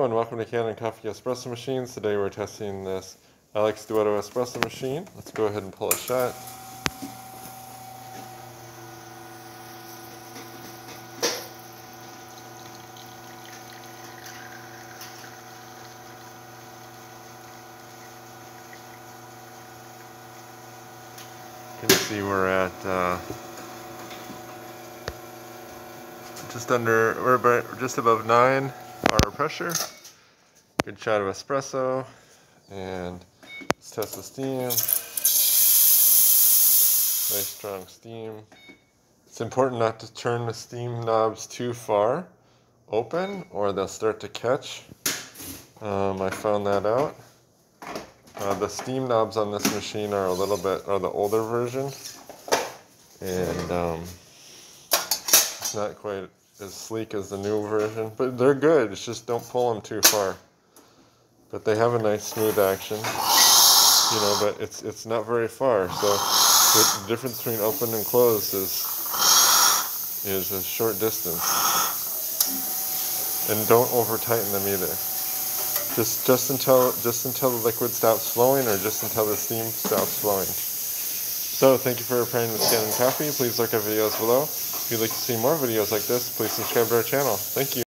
and welcome to Cannon Coffee Espresso Machines. Today we're testing this Alex Duetto espresso machine. Let's go ahead and pull a shot. You can see we're at just above 9 bar pressure. Good shot of espresso, and let's test the steam. Nice strong steam. It's important not to turn the steam knobs too far open or they'll start to catch. I found that out. The steam knobs on this machine are the older version, and it's not quite as sleek as the new version, but they're good. It's just don't pull them too far. But they have a nice smooth action, but it's not very far. So the difference between open and closed is a short distance. And don't over tighten them either. Just until the liquid stops flowing, or just until the steam stops flowing. So thank you for playing with Cannon Coffee. Please look at videos below. If you'd like to see more videos like this, please subscribe to our channel. Thank you.